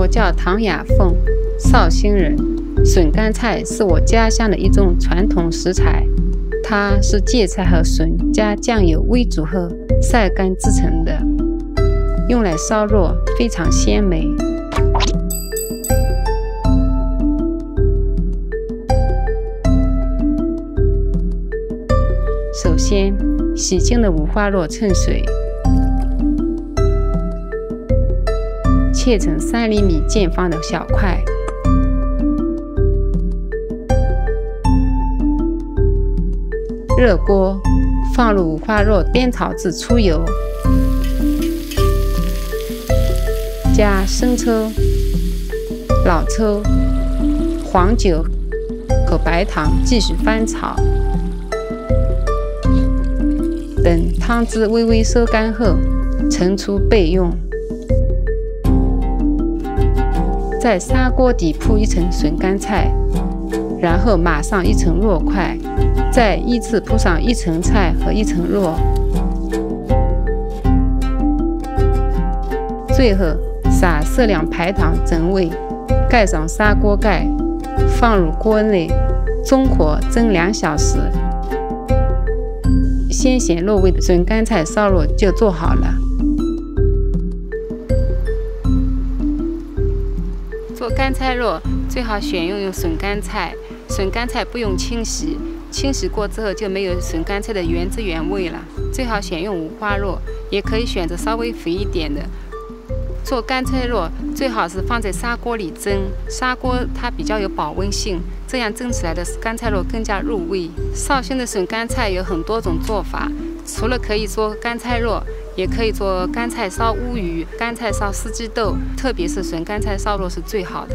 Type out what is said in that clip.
我叫唐雅凤，绍兴人。笋干菜是我家乡的一种传统食材，它是芥菜和笋加酱油煨煮后晒干制成的，用来烧肉非常鲜美。首先，洗净的五花肉趁水，切成3厘米见方的小块。热锅，放入五花肉煸炒至出油，加生抽、老抽、黄酒和白糖继续翻炒。等汤汁微微收干后，盛出备用。在砂锅底铺一层笋干菜，然后码上一层肉块，再依次铺上一层菜和一层肉，最后撒适量白糖整味，盖上砂锅盖，放入锅内，中火蒸2小时。鲜咸入味的笋干菜烧肉就做好了。做干菜肉最好选用笋干菜，笋干菜不用清洗，清洗过之后就没有笋干菜的原汁原味了。最好选用五花肉，也可以选择稍微肥一点的。做干菜肉最好是放在砂锅里蒸，砂锅它比较有保温性，这样蒸起来的干菜肉更加入味。绍兴的笋干菜有很多种做法，除了可以做干菜肉，也可以做干菜烧乌鱼、干菜烧四季豆，特别是笋干菜烧肉是最好的。